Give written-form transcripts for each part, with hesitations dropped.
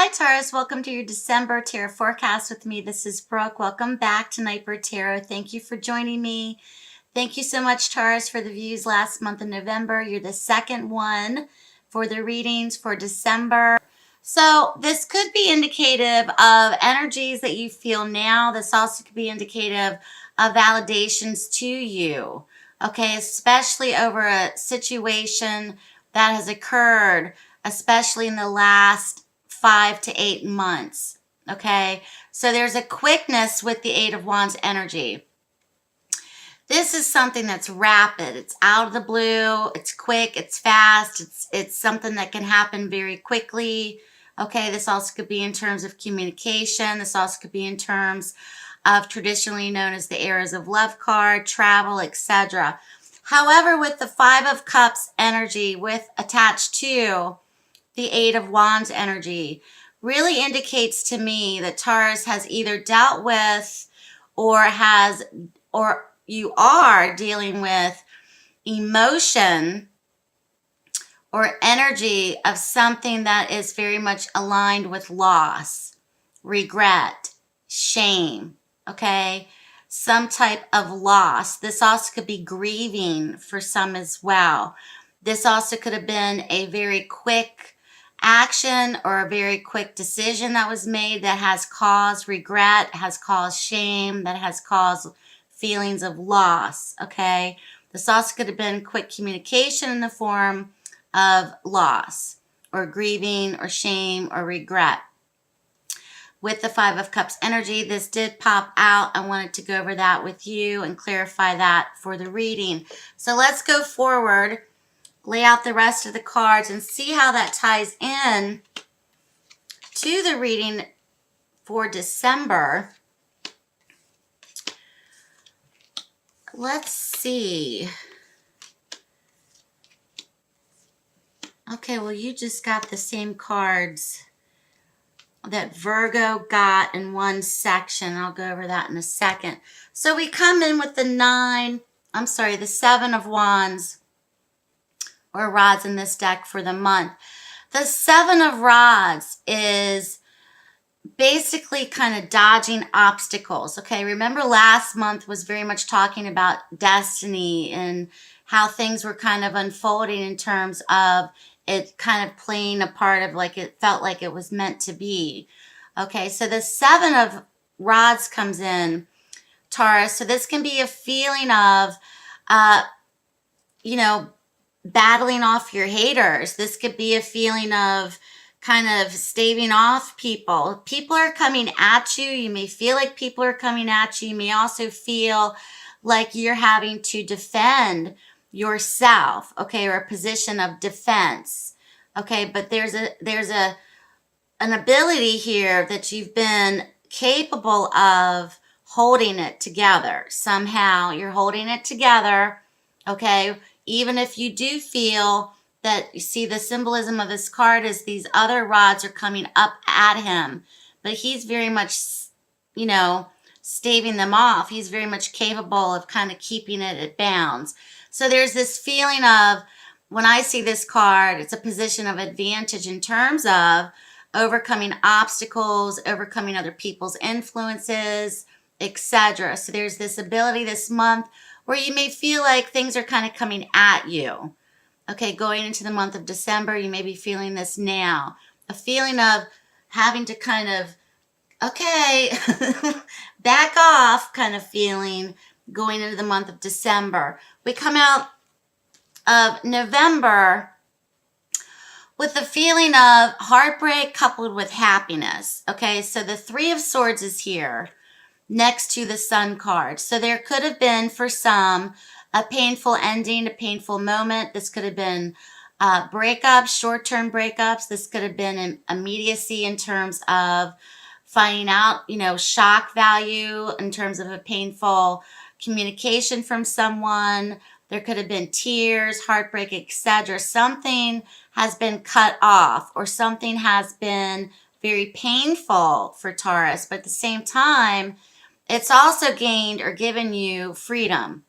Hi Taurus, welcome to your December Tarot forecast with me. This is Brooke. Welcome back to Nightbird Tarot. Thank you for joining me. Thank you so much, Taurus, for the views last month in November. You're the second one for the readings for December. So this could be indicative of energies that you feel now. This also could be indicative of validations to you, okay, especially over a situation that has occurred, especially in the last 5 to 8 months, okay? So there's a quickness with the Eight of Wands energy. This is something that's rapid. It's out of the blue. It's quick. It's fast. It's something that can happen very quickly. Okay, this also could be in terms of communication. This also could be in terms of traditionally known as the Eras of Love card, travel, etc. However, with the Five of Cups energy with attached to the Eight of Wands energy, really indicates to me that Taurus has either dealt with or you are dealing with emotion or energy of something that is very much aligned with loss, regret, shame, okay? Some type of loss. This also could be grieving for some as well. This also could have been a very quick action or a very quick decision that was made that has caused regret, has caused shame, that has caused feelings of loss, okay? This also could have been quick communication in the form of loss or grieving or shame or regret. With the Five of Cups energy, this did pop out. I wanted to go over that with you and clarify that for the reading. So let's go forward, lay out the rest of the cards and see how that ties in to the reading for December. Let's see. Okay, well, you just got the same cards that Virgo got in one section. I'll go over that in a second. So we come in with the the Seven of Wands or rods in this deck for the month. The Seven of Rods is basically kind of dodging obstacles, okay? Remember last month was very much talking about destiny and how things were kind of unfolding in terms of it kind of playing a part of like it felt like it was meant to be. Okay, so the Seven of Rods comes in, Taurus. So this can be a feeling of, battling off your haters. This could be a feeling of kind of staving off people. People are coming at you. You may feel like people are coming at you. You may also feel like you're having to defend yourself, okay, or a position of defense, okay, but there's an ability here that you've been capable of holding it together. Somehow you're holding it together, okay, even if you do feel that, you see the symbolism of this card is these other rods are coming up at him, but he's very much, staving them off. He's very much capable of kind of keeping it at bounds. So there's this feeling of, when I see this card, it's a position of advantage in terms of overcoming obstacles, overcoming other people's influences, etc. So there's this ability this month where you may feel like things are kind of coming at you. Okay, going into the month of December, you may be feeling this now. A feeling of having to kind of, okay, back off kind of feeling going into the month of December. We come out of November with the feeling of heartbreak coupled with happiness. Okay, so the Three of Swords is here next to the Sun card. So there could have been, for some, a painful ending, a painful moment. This could have been breakups, short-term breakups. This could have been an immediacy in terms of finding out, shock value in terms of a painful communication from someone. There could have been tears, heartbreak, etc. Something has been cut off or something has been very painful for Taurus, but at the same time, it's also gained or given you freedom.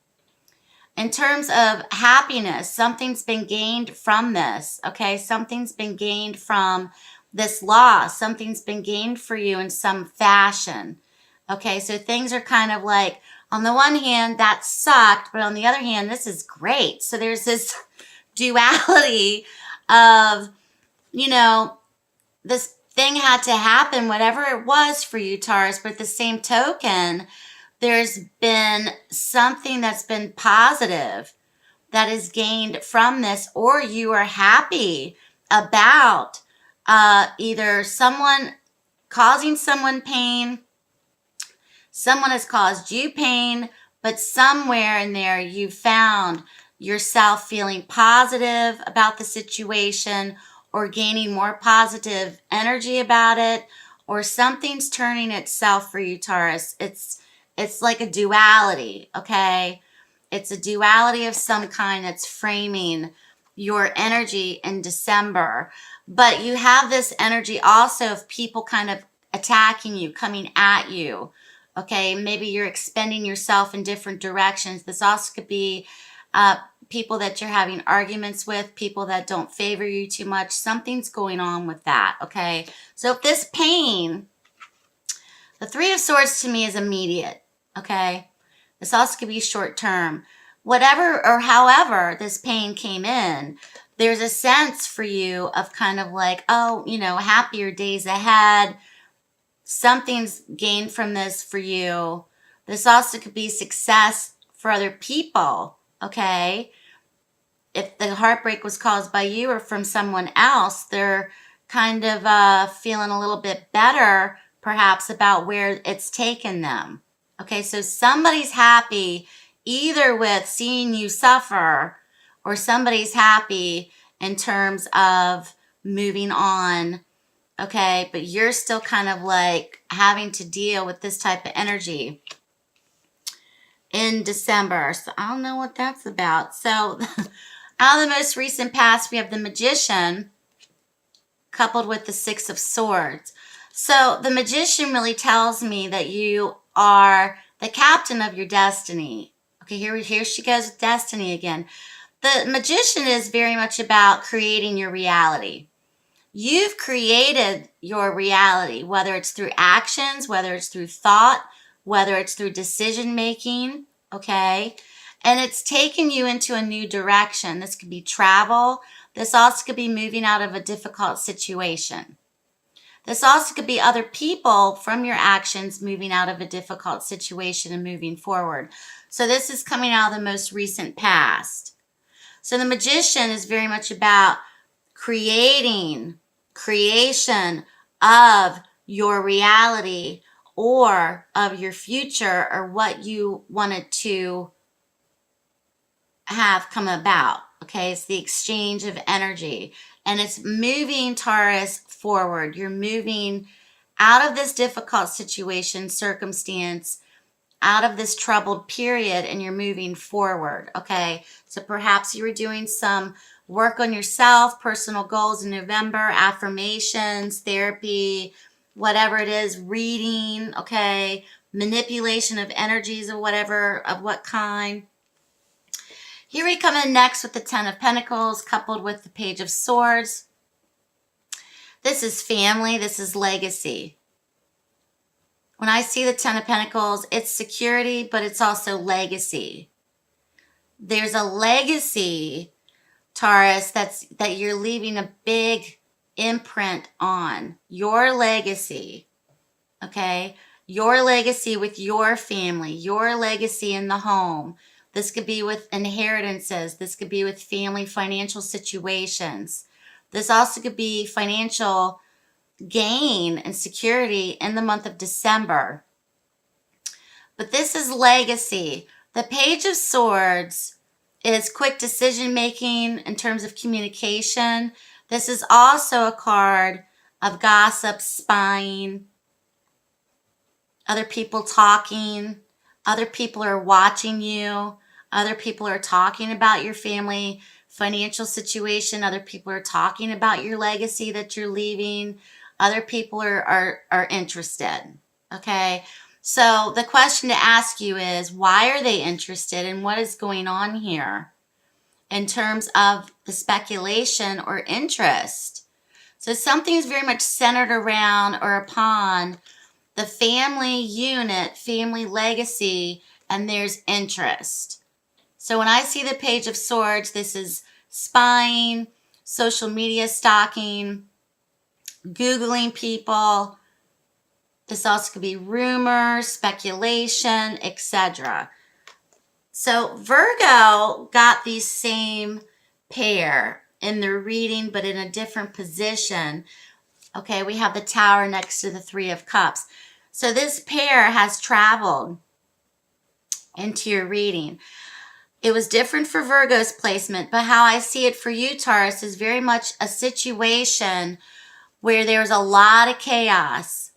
In terms of happiness, something's been gained from this, okay? Something's been gained from this loss. Something's been gained for you in some fashion. Okay, so things are kind of like, on the one hand, that sucked, but on the other hand, this is great. So there's this duality of, you know, this thing had to happen, whatever it was for you, Taurus, but at the same token, there's been something that's been positive that is gained from this, or you are happy about either someone causing someone pain, someone has caused you pain, but somewhere in there you found yourself feeling positive about the situation or gaining more positive energy about it, or something's turning itself for you, Taurus. It's like a duality, okay? It's a duality of some kind that's framing your energy in December. But you have this energy also of people kind of attacking you, coming at you. Okay, maybe you're expending yourself in different directions. This also could be people that you're having arguments with, people that don't favor you too much. Something's going on with that, okay? So if this pain, the Three of Swords to me is immediate, okay? This also could be short term. Whatever or however this pain came in, there's a sense for you of kind of like, oh, you know, happier days ahead. Something's gained from this for you. This also could be success for other people, okay? If the heartbreak was caused by you or from someone else, they're kind of feeling a little bit better, perhaps, about where it's taken them. Okay, so somebody's happy either with seeing you suffer, or somebody's happy in terms of moving on. Okay, but you're still kind of like having to deal with this type of energy in December. So I don't know what that's about. So out of the most recent past, we have the Magician coupled with the Six of Swords. So the Magician really tells me that you are the captain of your destiny. Okay, here she goes with destiny again. The Magician is very much about creating your reality. You've created your reality, whether it's through actions, whether it's through thought, whether it's through decision making, okay? And it's taken you into a new direction. This could be travel. This also could be moving out of a difficult situation. This also could be other people from your actions moving out of a difficult situation and moving forward. So this is coming out of the most recent past. So the Magician is very much about creation of your reality or of your future, or what you wanted to have come about. Okay, it's the exchange of energy, and it's moving, Taurus, forward. You're moving out of this difficult situation, circumstance, out of this troubled period, and you're moving forward. Okay, so perhaps you were doing some work on yourself, personal goals in November, affirmations, therapy, whatever it is, reading, okay, manipulation of energies of whatever, of what kind. Here we come in next with the Ten of Pentacles coupled with the Page of Swords. This is family, this is legacy. When I see the Ten of Pentacles, it's security, but it's also legacy. There's a legacy, Taurus, that you're leaving a big imprint on. Your legacy, okay? Your legacy with your family, your legacy in the home. This could be with inheritances. This could be with family financial situations. This also could be financial gain and security in the month of December. But this is legacy. The Page of Swords is quick decision making in terms of communication. This is also a card of gossip, spying, other people talking, other people are watching you, other people are talking about your family financial situation, other people are talking about your legacy that you're leaving, other people are interested, okay? So the question to ask you is, why are they interested and what is going on here in terms of the speculation or interest? So something is very much centered around or upon the family unit, family legacy, and there's interest. So when I see the Page of Swords, this is spying, social media stalking, Googling people. This also could be rumors, speculation, etc. So Virgo got these same pair in their reading, but in a different position. Okay, we have the Tower next to the Three of Cups. So this pair has traveled into your reading. It was different for Virgo's placement, but how I see it for you, Taurus, is very much a situation where there's a lot of chaos.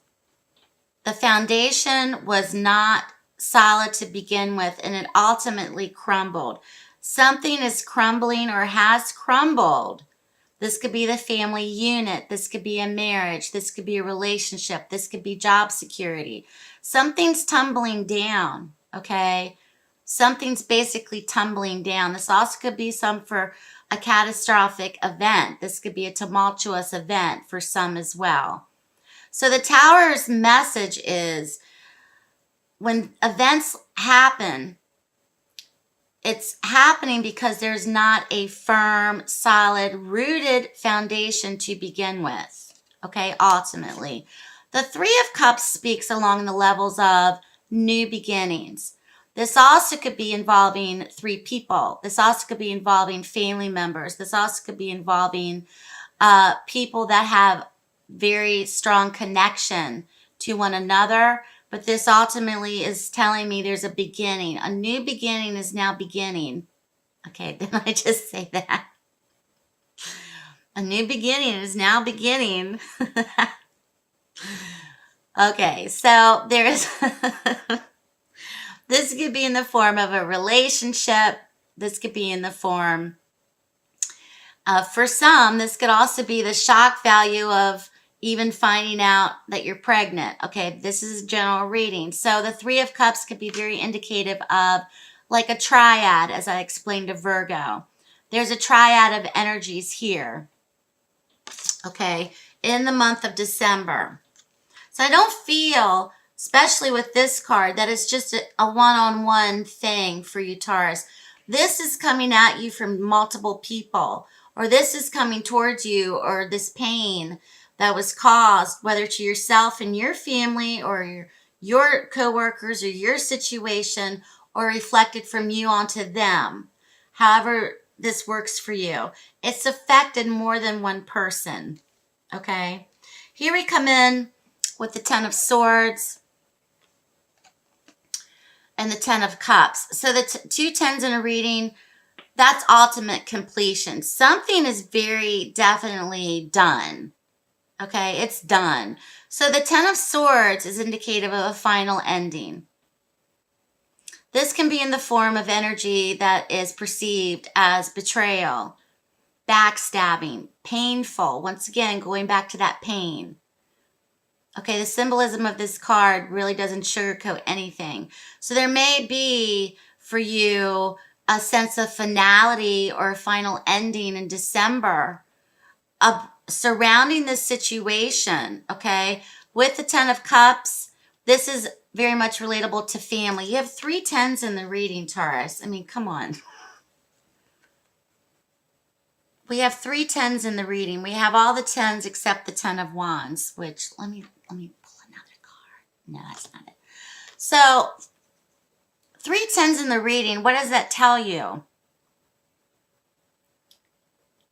The foundation was not solid to begin with, and it ultimately crumbled. Something is crumbling or has crumbled. This could be the family unit. This could be a marriage. This could be a relationship. This could be job security. Something's tumbling down, okay? Something's basically tumbling down. This also could be some for a catastrophic event. This could be a tumultuous event for some as well. So the Tower's message is when events happen, it's happening because there's not a firm, solid, rooted foundation to begin with, okay, ultimately. The Three of Cups speaks along the levels of new beginnings. This also could be involving three people. This also could be involving family members. This also could be involving people that have very strong connection to one another. But this ultimately is telling me there's a beginning. A new beginning is now beginning. Okay, didn't I just say that? A new beginning is now beginning. Okay, so there's... This could be in the form of a relationship. This could be in the form of, for some, this could also be the shock value of even finding out that you're pregnant. Okay, this is a general reading. So the Three of Cups could be very indicative of like a triad, as I explained to Virgo. There's a triad of energies here, okay, in the month of December. So I don't feel, especially with this card, that it's just a one-on-one thing for you, Taurus. This is coming at you from multiple people, or this is coming towards you, or this pain that was caused, whether to yourself and your family, or your coworkers, or your situation, or reflected from you onto them. However this works for you. It's affected more than one person, okay? Here we come in with the Ten of Swords and the Ten of Cups. So the two tens in a reading, that's ultimate completion. Something is very definitely done. Okay, it's done. So the Ten of Swords is indicative of a final ending. This can be in the form of energy that is perceived as betrayal, backstabbing, painful. Once again, going back to that pain. Okay, the symbolism of this card really doesn't sugarcoat anything. So there may be for you a sense of finality or a final ending in December of surrounding this situation, okay? With the Ten of Cups, this is very much relatable to family. You have 3 tens in the reading, Taurus. I mean, come on. We have 3 tens in the reading. We have all the tens except the Ten of Wands, which let me pull another card. No, that's not it. So 3 tens in the reading, what does that tell you?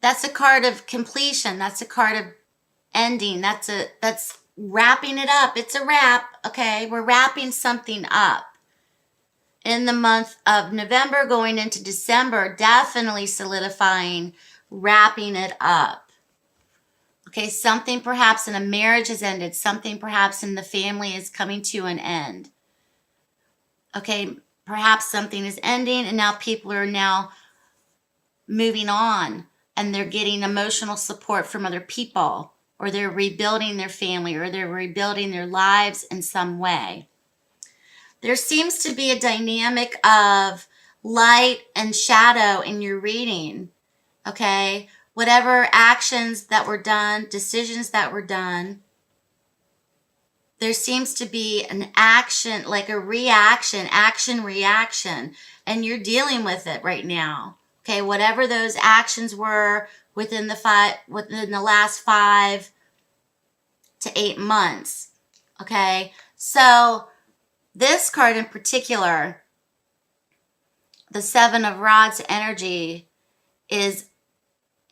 That's a card of completion. That's a card of ending. That's wrapping it up. It's a wrap, okay? We're wrapping something up. In the month of November going into December, definitely solidifying, wrapping it up. Okay, something perhaps in a marriage has ended. Something perhaps in the family is coming to an end. Okay, perhaps something is ending and now people are now moving on and they're getting emotional support from other people, or they're rebuilding their family, or they're rebuilding their lives in some way. There seems to be a dynamic of light and shadow in your reading, okay? whatever actions that were done, decisions that were done, there seems to be an action, like a reaction, action, reaction, and you're dealing with it right now. Okay, whatever those actions were within the last 5 to 8 months. Okay, so this card in particular, the Seven of Rods energy, is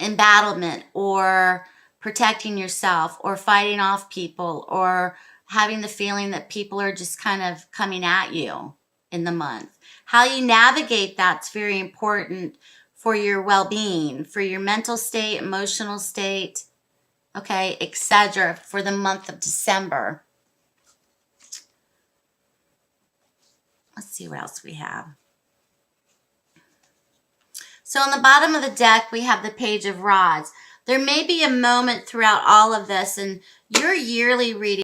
embattlement or protecting yourself or fighting off people or having the feeling that people are just kind of coming at you in the month. How you navigate that's very important for your well-being, for your mental state, emotional state, okay, etc. for the month of December. Let's see what else we have. So on the bottom of the deck, we have the Page of Rods. There may be a moment throughout all of this, and your yearly reading